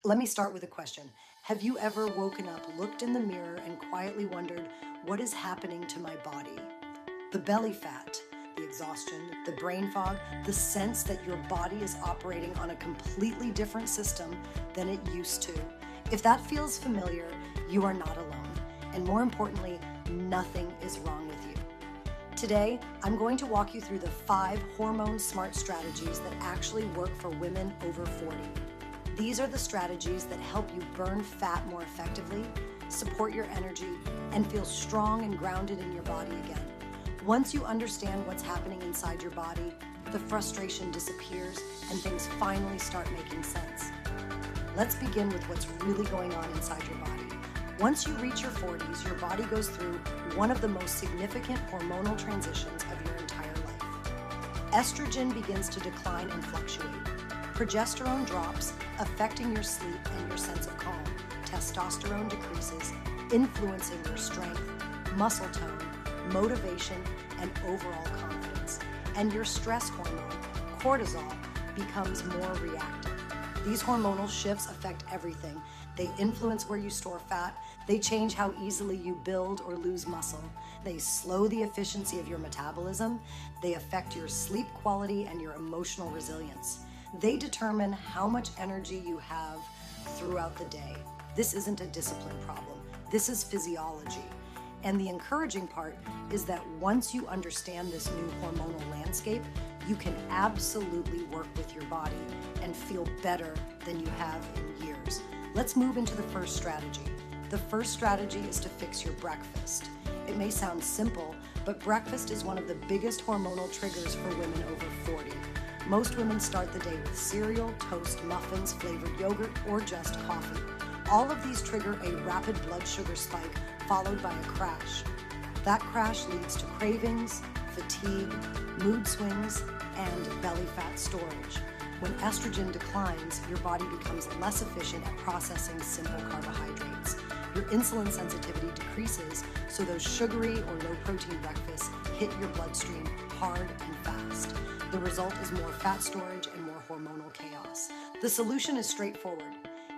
Let me start with a question. Have you ever woken up, looked in the mirror, and quietly wondered, what is happening to my body? The belly fat, the exhaustion, the brain fog, the sense that your body is operating on a completely different system than it used to. If that feels familiar, you are not alone. And more importantly, nothing is wrong with you. Today, I'm going to walk you through the 5 hormone-smart strategies that actually work for women over 40. These are the strategies that help you burn fat more effectively, support your energy, and feel strong and grounded in your body again. Once you understand what's happening inside your body, the frustration disappears and things finally start making sense. Let's begin with what's really going on inside your body. Once you reach your 40s, your body goes through one of the most significant hormonal transitions of your entire life. Estrogen begins to decline and fluctuate. Progesterone drops, affecting your sleep and your sense of calm. Testosterone decreases, influencing your strength, muscle tone, motivation, and overall confidence. And your stress hormone, cortisol, becomes more reactive. These hormonal shifts affect everything. They influence where you store fat. They change how easily you build or lose muscle. They slow the efficiency of your metabolism. They affect your sleep quality and your emotional resilience. They determine how much energy you have throughout the day. This isn't a discipline problem. This is physiology. And the encouraging part is that once you understand this new hormonal landscape, you can absolutely work with your body and feel better than you have in years. Let's move into the first strategy. The first strategy is to fix your breakfast. It may sound simple, but breakfast is one of the biggest hormonal triggers for women over 40. Most women start the day with cereal, toast, muffins, flavored yogurt, or just coffee. All of these trigger a rapid blood sugar spike followed by a crash. That crash leads to cravings, fatigue, mood swings, and belly fat storage. When estrogen declines, your body becomes less efficient at processing simple carbohydrates. Your insulin sensitivity decreases, so those sugary or low-protein breakfasts hit your bloodstream hard and fast. The result is more fat storage and more hormonal chaos. The solution is straightforward.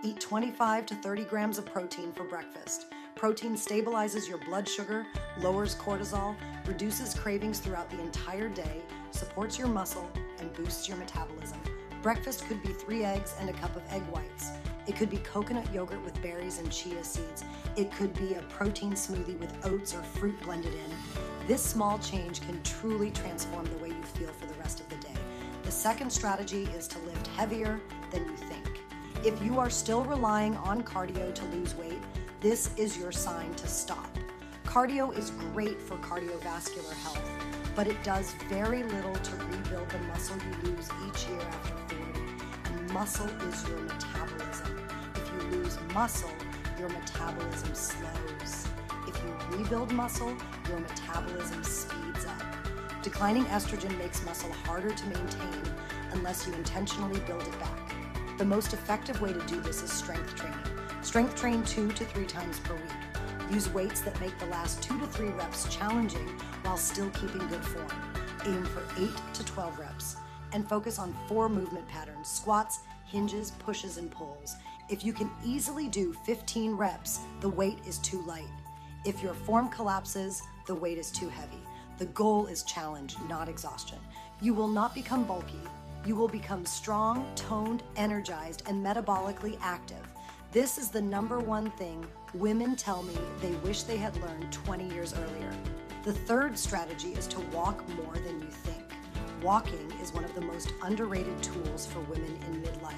Eat 25 to 30 grams of protein for breakfast. Protein stabilizes your blood sugar, lowers cortisol, reduces cravings throughout the entire day, supports your muscle, and boosts your metabolism. Breakfast could be 3 eggs and a cup of egg whites. It could be coconut yogurt with berries and chia seeds. It could be a protein smoothie with oats or fruit blended in. This small change can truly transform the way you feel for the rest of the day. The second strategy is to lift heavier than you think. If you are still relying on cardio to lose weight, this is your sign to stop. Cardio is great for cardiovascular health, but it does very little to rebuild the muscle you lose each year after 40. And muscle is your metabolism. If you lose muscle, your metabolism slows. If you rebuild muscle, your metabolism speeds up. Declining estrogen makes muscle harder to maintain unless you intentionally build it back. The most effective way to do this is strength training. Strength train 2 to 3 times per week. Use weights that make the last 2 to 3 reps challenging while still keeping good form. Aim for 8 to 12 reps and focus on 4 movement patterns: squats, hinges, pushes, and pulls. If you can easily do 15 reps, the weight is too light. If your form collapses, the weight is too heavy. The goal is challenge, not exhaustion. You will not become bulky. You will become strong, toned, energized, and metabolically active. This is the #1 thing women tell me they wish they had learned 20 years earlier. The third strategy is to walk more than you think. Walking is one of the most underrated tools for women in midlife.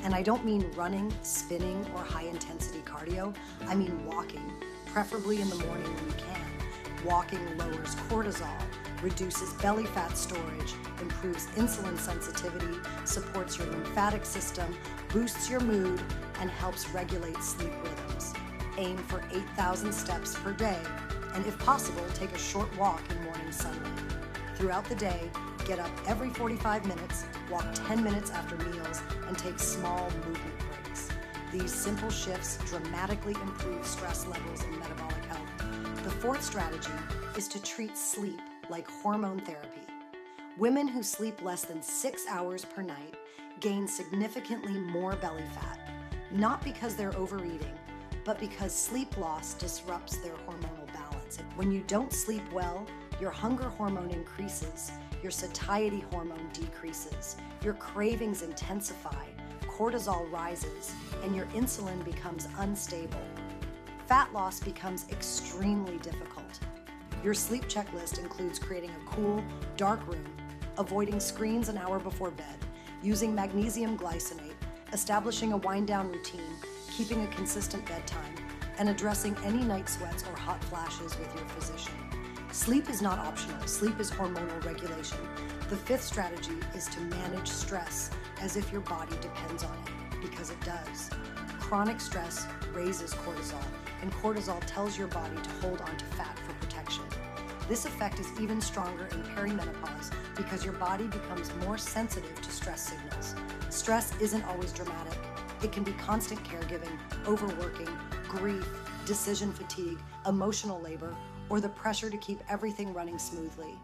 And I don't mean running, spinning, or high-intensity cardio. I mean walking, preferably in the morning when you can. Walking lowers cortisol, reduces belly fat storage, improves insulin sensitivity, supports your lymphatic system, boosts your mood, and helps regulate sleep rhythms. Aim for 8,000 steps per day, and if possible, take a short walk in morning sunlight. Throughout the day, get up every 45 minutes, walk 10 minutes after meals, and take small movement breaks. These simple shifts dramatically improve stress levels and metabolic health. The fourth strategy is to treat sleep like hormone therapy. Women who sleep less than 6 hours per night gain significantly more belly fat. not because they're overeating, but because sleep loss disrupts their hormonal balance. When you don't sleep well, your hunger hormone increases, your satiety hormone decreases, your cravings intensify, cortisol rises, and your insulin becomes unstable. Fat loss becomes extremely difficult. Your sleep checklist includes creating a cool, dark room, avoiding screens an hour before bed, using magnesium glycinate, establishing a wind-down routine, keeping a consistent bedtime, and addressing any night sweats or hot flashes with your physician. Sleep is not optional. Sleep is hormonal regulation. The fifth strategy is to manage stress as if your body depends on it, because it does. Chronic stress raises cortisol, and cortisol tells your body to hold onto fat for protection. This effect is even stronger in perimenopause because your body becomes more sensitive to stress signals. Stress isn't always dramatic. It can be constant caregiving, overworking, grief, decision fatigue, emotional labor, or the pressure to keep everything running smoothly.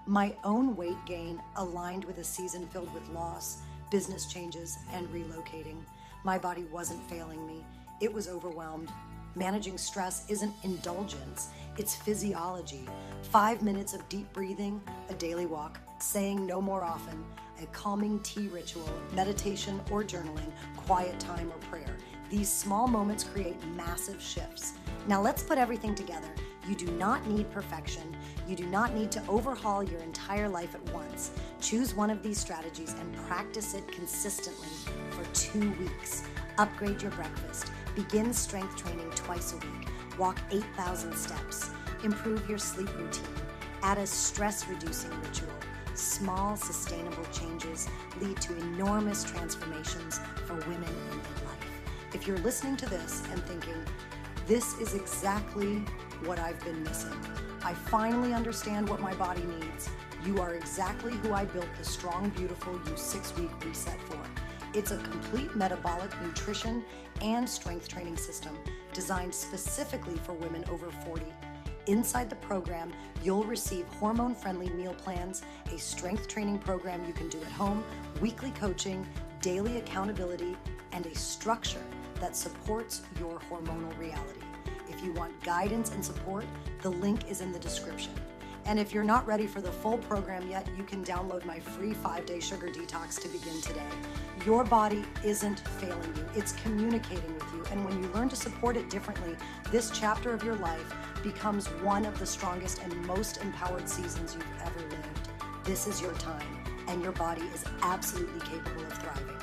My own weight gain aligned with a season filled with loss, business changes, and relocating. My body wasn't failing me. It was overwhelmed. Managing stress isn't indulgence, it's physiology. 5 minutes of deep breathing, a daily walk, saying no more often, a calming tea ritual, meditation or journaling, quiet time or prayer. These small moments create massive shifts. Now let's put everything together. You do not need perfection. You do not need to overhaul your entire life at once. Choose one of these strategies and practice it consistently for 2 weeks. Upgrade your breakfast. Begin strength training twice a week. Walk 8,000 steps. Improve your sleep routine. Add a stress-reducing ritual. Small, sustainable changes lead to enormous transformations for women in midlife. If you're listening to this and thinking, this is exactly what I've been missing. I finally understand what my body needs. You are exactly who I built the Strong, Beautiful You 6-week reset for. It's a complete metabolic nutrition and strength training system designed specifically for women over 40. Inside the program, you'll receive hormone-friendly meal plans, a strength training program you can do at home, weekly coaching, daily accountability, and a structure that supports your hormonal reality. If you want guidance and support, the link is in the description. And if you're not ready for the full program yet, you can download my free 5-day sugar detox to begin today. Your body isn't failing you, it's communicating with you. And when you learn to support it differently, this chapter of your life becomes one of the strongest and most empowered seasons you've ever lived. This is your time, and your body is absolutely capable of thriving.